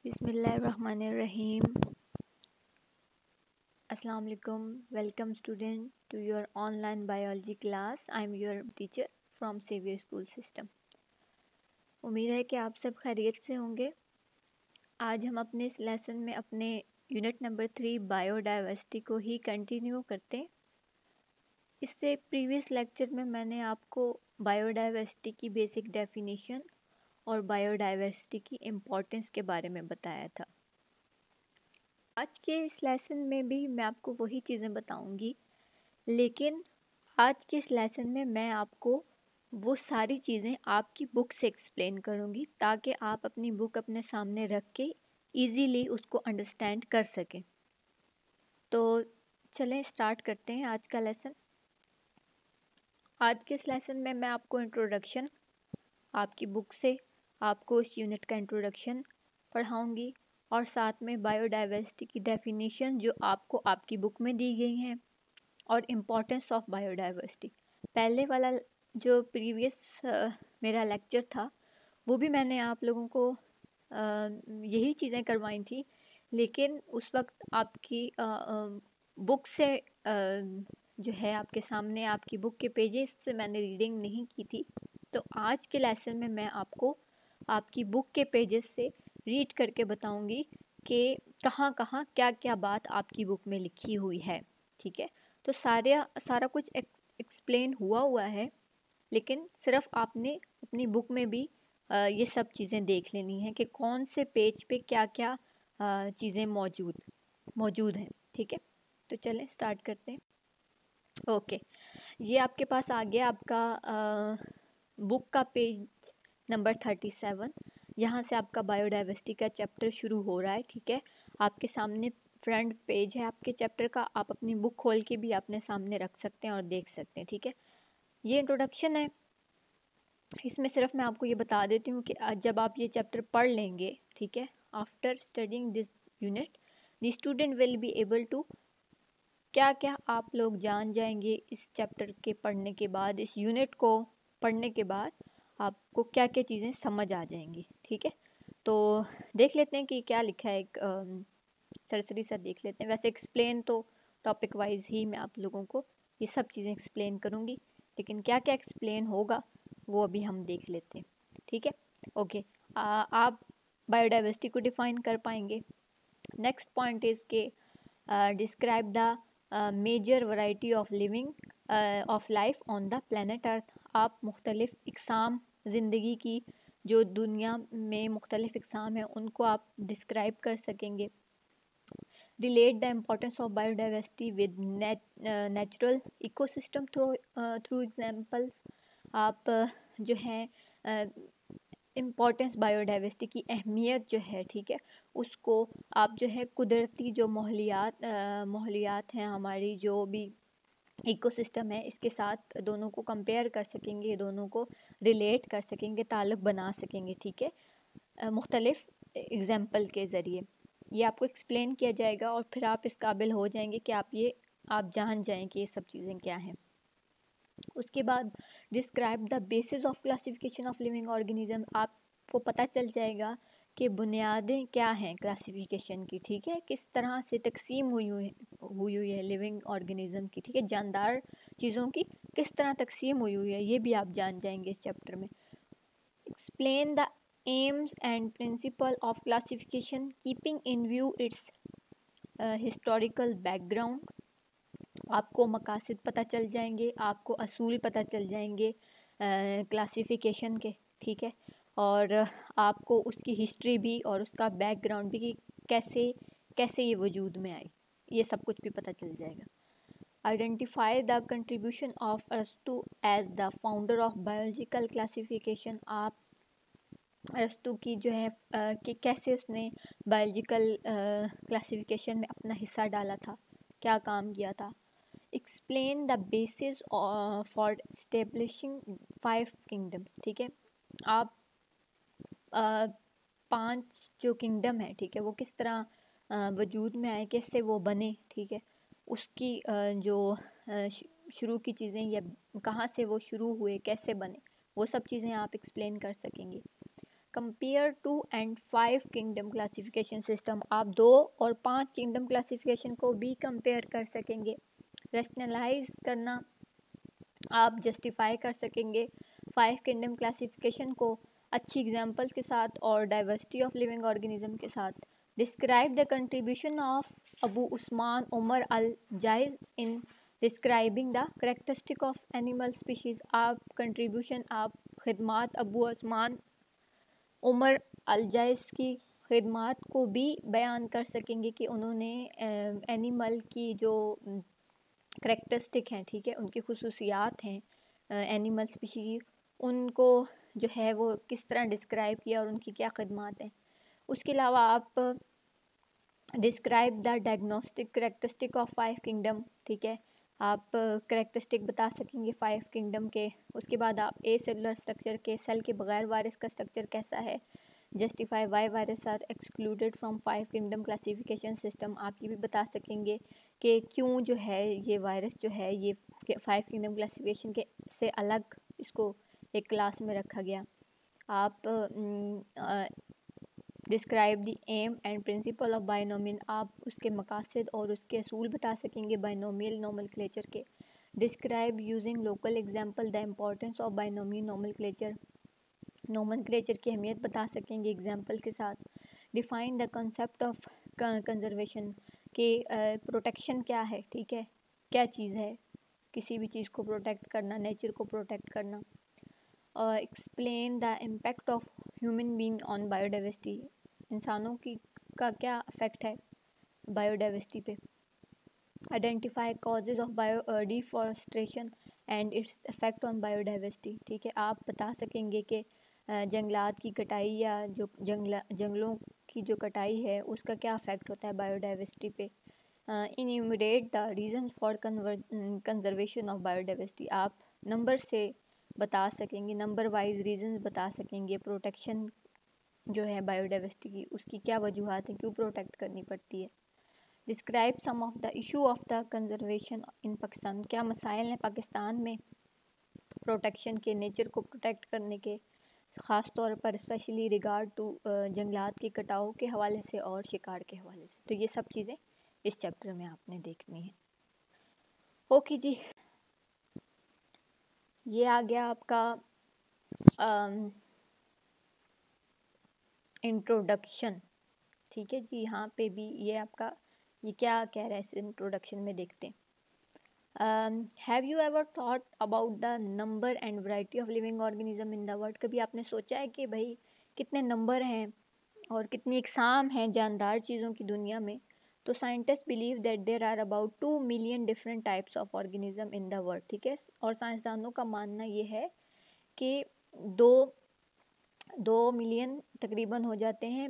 Bismillahirrahmanirrahim. Assalamu alaikum. Welcome student to your online biology class. I'm your teacher from Xavier School System. उम्मीद है कि आप सब खैरियत से होंगे। आज हम अपने इस लेसन में अपने यूनिट नंबर 3 बायोडाइवर्सिटी को ही कंटिन्यू करते हैं। इससे प्रीवियस लेक्चर में मैंने आपको बायोडाइवर्सिटी की बेसिक डेफिनेशन और बायोडाइवर्सिटी की इम्पोर्टेंस के बारे में बताया था। आज के इस लेसन में भी मैं आपको वही चीज़ें बताऊंगी, लेकिन आज के इस लेसन में मैं आपको वो सारी चीज़ें आपकी बुक से एक्सप्लेन करूंगी ताकि आप अपनी बुक अपने सामने रख के इजीली उसको अंडरस्टैंड कर सकें। तो चलें स्टार्ट करते हैं आज का लेसन। आज के इस लेसन में मैं आपको इंट्रोडक्शन आपकी बुक से आपको इस यूनिट का इंट्रोडक्शन पढ़ाऊंगी और साथ में बायोडाइवर्सिटी की डेफिनेशन जो आपको आपकी बुक में दी गई हैं और इम्पोर्टेंस ऑफ बायोडाइवर्सिटी। पहले वाला जो प्रीवियस मेरा लेक्चर था वो भी मैंने आप लोगों को यही चीज़ें करवाई थी, लेकिन उस वक्त आपकी बुक से जो है आपके सामने आपकी बुक के पेजेस से मैंने रीडिंग नहीं की थी। तो आज के लेसन में मैं आपको आपकी बुक के पेजेस से रीड करके बताऊंगी कि कहाँ कहाँ क्या क्या बात आपकी बुक में लिखी हुई है। ठीक है, तो सारा कुछ एक्सप्लेन हुआ है, लेकिन सिर्फ आपने अपनी बुक में भी ये सब चीज़ें देख लेनी है कि कौन से पेज पे क्या क्या चीज़ें मौजूद हैं। ठीक है, तो चलें स्टार्ट करते हैं। ओके, ये आपके पास आ गया आपका बुक का पेज नंबर 37। यहाँ से आपका बायोडाइवर्सिटी का चैप्टर शुरू हो रहा है। ठीक है, आपके सामने फ्रंट पेज है आपके चैप्टर का, आप अपनी बुक खोल के भी अपने सामने रख सकते हैं और देख सकते हैं। ठीक है, ये इंट्रोडक्शन है। इसमें सिर्फ मैं आपको ये बता देती हूँ कि जब आप ये चैप्टर पढ़ लेंगे, ठीक है, after studying this unit the student will be able to, क्या क्या आप लोग जान जाएंगे इस चैप्टर के पढ़ने के बाद, इस यूनिट को पढ़ने के बाद आपको क्या क्या चीज़ें समझ आ जाएंगी। ठीक है, तो देख लेते हैं कि क्या लिखा है। एक सरसरी सा देख लेते हैं। वैसे एक्सप्लेन तो टॉपिक वाइज ही मैं आप लोगों को ये सब चीज़ें एक्सप्लेन करूँगी, लेकिन क्या क्या एक्सप्लेन होगा वो अभी हम देख लेते हैं। ठीक है, ओके, आप बायोडाइवर्सिटी को डिफाइन कर पाएंगे। नेक्स्ट पॉइंट इज़ के describe the major variety of living of life on the planet earth. आप मुख्तलिफ इकसाम ज़िंदगी की जो दुनिया में मुख्तलिफ इकसाम हैं उनको आप डिस्क्राइब कर सकेंगे। Relate the importance of biodiversity with natural ecosystem through examples. आप जो है इम्पोर्टेंस बायोडाइवर्सिटी की अहमियत जो है, ठीक है, उसको आप जो है कुदरती जो माहौलियात हैं, हमारी जो भी इकोसिस्टम है, इसके साथ दोनों को कंपेयर कर सकेंगे, दोनों को रिलेट कर सकेंगे, ताल्लुक़ बना सकेंगे। ठीक है, मुख्तलिफ एग्जाम्पल के ज़रिए ये आपको एक्सप्लेन किया जाएगा और फिर आप इस काबिल हो जाएंगे कि आप जान जाएं कि ये सब चीज़ें क्या हैं। उसके बाद describe the basis of classification of living organism. आपको पता चल जाएगा कि बुनियादें क्या हैं क्लासिफिकेशन की। ठीक है, किस तरह से तकसीम हुई है लिविंग ऑर्गेनिज्म की। ठीक है, जानदार चीज़ों की किस तरह तकसीम हुई है ये भी आप जान जाएंगे इस चैप्टर में। Explain the AIIMS and principle of classification keeping in view it's historical background. आपको मकासद पता चल जाएंगे, आपको असूल पता चल जाएंगे क्लासिफिकेशन के। ठीक है, और आपको उसकी हिस्ट्री भी और उसका बैकग्राउंड भी कि कैसे कैसे ये वजूद में आई, ये सब कुछ भी पता चल जाएगा। आइडेंटिफाई द कंट्रीब्यूशन ऑफ अरस्तु as the founder of biological classification. आप अरस्तु की जो है कि कैसे उसने बायोलॉजिकल क्लासिफिकेशन में अपना हिस्सा डाला था, क्या काम किया था। Explain the basis for establishing 5 kingdoms. ठीक है, आप 5 जो किंगडम है, ठीक है, वो किस तरह वजूद में आए, कैसे वो बने। ठीक है, उसकी जो शुरू की चीज़ें या कहाँ से वो शुरू हुए, कैसे बने, वो सब चीज़ें आप एक्सप्लेन कर सकेंगे। Compare 2 and 5 kingdom classification system. आप 2 और 5 किंगडम क्लासिफिकेशन को भी कंपेयर कर सकेंगे। रेशनलाइज करना, आप जस्टिफाई कर सकेंगे 5 किंगडम क्लासिफिकेशन को अच्छी एग्जांपल्स के साथ और डाइवर्सिटी ऑफ लिविंग ऑर्गेनिज्म के साथ। Describe the contribution of Abu Usman Umar al Jahiz in describing the characteristic of animal species. आप कंट्रीब्यूशन, आप खिदमात अबू उस्मान उमर अल जाइज की खिदमात को भी बयान कर सकेंगे कि उन्होंने एनिमल की जो करेक्टरिस्टिक हैं, ठीक है, उनकी खुसूसियात हैं एनिमल स्पीशीज़, उनको जो है वो किस तरह डिस्क्राइब किया और उनकी क्या खिदमात हैं। उसके अलावा आप describe the diagnostic characteristic of 5 kingdom, ठीक है, आप करेक्टरिस्टिक बता सकेंगे 5 किंगडम के। उसके बाद आप ए सेलुलर स्ट्रक्चर के, सेल के बगैर वायरस का स्ट्रक्चर कैसा है। Justify why virus are excluded from 5 kingdom classification system. आप ये भी बता सकेंगे कि क्यों जो है ये वायरस जो है ये 5 किंगडम क्लासिफिकेशन के से अलग इसको एक क्लास में रखा गया। आप describe the aim and principle of binomial, आप उसके मकासद और उसके असूल बता सकेंगे बाइनोमियल नोमेनक्लेचर के। Describe using local example the importance of binomial nomenclature, nomenclature की अहमियत बता सकेंगे एग्जांपल के साथ। Define the concept of conservation के प्रोटेक्शन क्या है, ठीक है, क्या चीज़ है किसी भी चीज़ को प्रोटेक्ट करना, नेचर को प्रोटेक्ट करना। Explain the impact of human being on biodiversity, इंसानों की का क्या इफेक्ट है बायोडाइवर्सिटी पे। Identify causes of bio deforestation and its effect on biodiversity, ठीक है, आप बता सकेंगे कि जंगलात की कटाई या जो जंगलों की जो कटाई है उसका क्या इफेक्ट होता है बायोडाइवर्सिटी पे। Enumerate the reasons for conservation of biodiversity, आप नंबर से बता सकेंगे, नंबर वाइज रीजंस बता सकेंगे प्रोटेक्शन जो है बायोडाइवर्सिटी की, उसकी क्या वजूहत है, क्यों प्रोटेक्ट करनी पड़ती है। Describe some of the issue of the conservation in Pakistan, क्या मसाइल हैं पाकिस्तान में प्रोटेक्शन के, नेचर को प्रोटेक्ट करने के, ख़ास तौर पर स्पेशली रिगार्ड टू जंगलात के कटाव के हवाले से और शिकार के हवाले से। तो ये सब चीज़ें इस चैप्टर में आपने देखनी है। ओके जी, ये आ गया आपका इंट्रोडक्शन, ठीक है जी। यहाँ पे भी ये आपका ये क्या कह रहा है इस इंट्रोडक्शन में, देखते हैं। Have you ever thought about the number and variety of living organism in the world, कभी आपने सोचा है कि भाई कितने नंबर हैं और कितनी इकसाम हैं जानदार चीज़ों की दुनिया में। तो scientist believe that there are about 2 million different types of organism in the world, ठीक है, और साइंसदानों का मानना ये है कि 2 मिलियन तकरीबन हो जाते हैं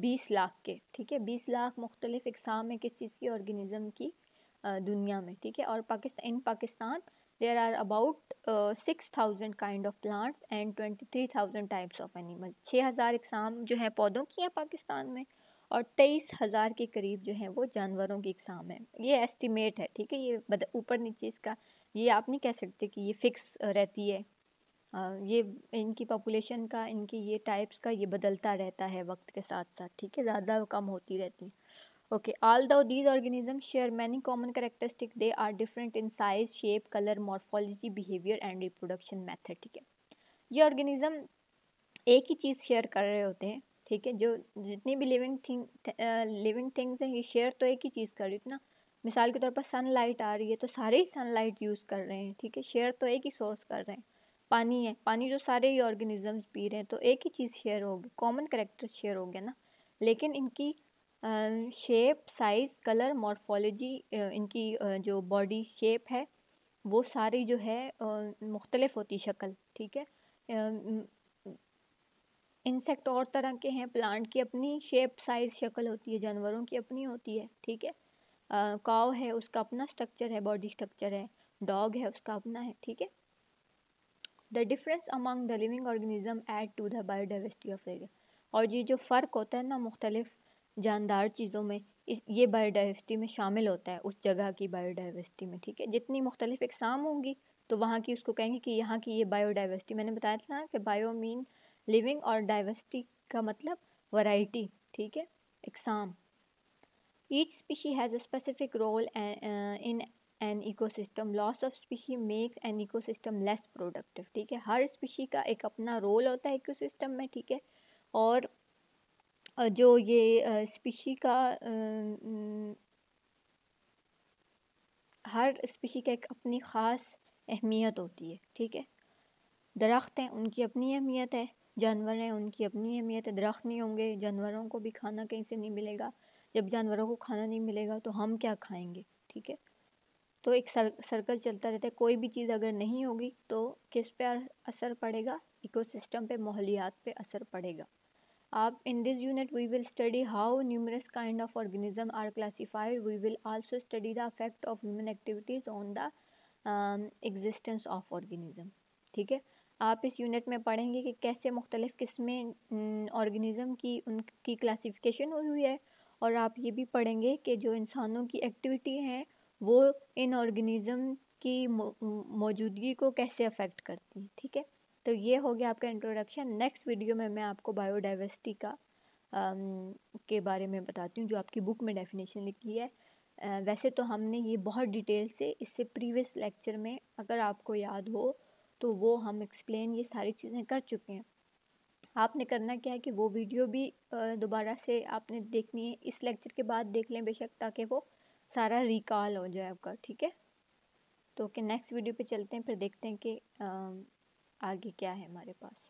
20 लाख के, ठीक है, 20 लाख मुख्तलिफ इकसाम है किस चीज़ की, ऑर्गेनिज्म की दुनिया में, ठीक है। और Pakistan there are about 6,000 kind of plants and 23,000 types of animals. 6,000 इकसाम जो है पौधों की हैं पाकिस्तान में और 23,000 के करीब जो है वो जानवरों की इकसाम है। ये एस्टिमेट है, ठीक है, ये ऊपर नीचे इसका ये आप नहीं कह सकते कि ये फिक्स रहती है। ये इनकी पॉपुलेशन का, इनकी ये टाइप्स का ये बदलता रहता है वक्त के साथ साथ, ठीक है, ज़्यादा कम होती रहती है। Okay, although these organisms share many common characteristics, they are different in size, shape, color, morphology, behavior and reproduction method, ठीक है। ये ऑर्गेनिज्म एक ही चीज़ शेयर कर रहे होते हैं, ठीक है, जो जितनी भी लिविंग थिंग्स हैं ये शेयर तो एक ही चीज़ कर रही है ना। मिसाल के तौर पर सनलाइट आ रही है तो सारे ही सनलाइट यूज़ कर रहे हैं, ठीक है, शेयर तो एक ही सोर्स कर रहे हैं। पानी है, पानी जो सारे ही ऑर्गेनिजम्स पी रहे हैं तो एक ही चीज़ शेयर होगी, कॉमन करेक्टर शेयर हो गया ना। लेकिन इनकी शेप, साइज़, कलर, मॉर्फोलॉजी, इनकी जो बॉडी शेप है वो सारी जो है मुख्तलिफ होती शक्ल, ठीक है। इंसेक्ट और तरह के हैं, प्लांट की अपनी शेप, साइज़, शक्ल होती है, जानवरों की अपनी होती है, ठीक है। काव है उसका अपना स्ट्रक्चर है, बॉडी स्ट्रक्चर है, डॉग है उसका अपना है, ठीक है। The difference among the living organism add to the biodiversity of area, और ये जो फ़र्क होता है ना मुख्तलिफ जानदार चीज़ों में, इस ये बायोडाइवर्सिटी में शामिल होता है, उस जगह की बायोडाइवर्सिटी में, ठीक है। जितनी मुख्तलिफ इकसाम होंगी तो वहाँ की उसको कहेंगे कि यहाँ की ये बायोडाइवर्सिटी। मैंने बताया था ना कि बायो मीन लिविंग और डाइवर्सिटी का मतलब वैरायटी, ठीक है। Exam, each species has a specific role in an ecosystem, loss of species makes an ecosystem less productive, ठीक है। हर स्पीशी का एक अपना रोल होता है इकोसिस्टम में, ठीक है। और जो ये स्पीशी का हर स्पीशी का एक अपनी ख़ास अहमियत होती है, ठीक है। दरख्त हैं, उनकी अपनी अहमियत है। जानवर हैं, उनकी अपनी अहमियत है। दरख्त नहीं होंगे, जानवरों को भी खाना कहीं से नहीं मिलेगा। जब जानवरों को खाना नहीं मिलेगा तो हम क्या खाएंगे, ठीक है। तो एक सर्कल चलता रहता है। कोई भी चीज़ अगर नहीं होगी तो किस पे असर पड़ेगा? इकोसिस्टम पे, माहौलियात पे असर पड़ेगा। आप in this unit we will study how numerous kind of organism are classified. We will also study the effect of human activities on the existence of organism, ठीक है। आप इस यूनिट में पढ़ेंगे कि कैसे मुख्तलिफ़ किस्में ऑर्गेनिज़म की उनकी क्लासिफिकेशन हुई हुई है। और आप ये भी पढ़ेंगे कि जो इंसानों की एक्टिविटी हैं वो इन ऑर्गेनिज़म की मौजूदगी को कैसे अफेक्ट करती हैं, ठीक है। तो ये हो गया आपका इंट्रोडक्शन। नेक्स्ट वीडियो में मैं आपको बायोडाइवर्सिटी का के बारे में बताती हूँ, जो आपकी बुक में डेफिनेशन लिखी है। वैसे तो हमने ये बहुत डिटेल से इससे प्रीवियस लेक्चर में, अगर आपको याद हो तो वो हम एक्सप्लेन ये सारी चीज़ें कर चुके हैं। आपने करना क्या है कि वो वीडियो भी दोबारा से आपने देखनी है, इस लेक्चर के बाद देख लें बेशक, ताकि वो सारा रिकॉल हो जाए आपका, ठीक है। तो कि नेक्स्ट वीडियो पे चलते हैं, फिर देखते हैं कि आगे क्या है हमारे पास।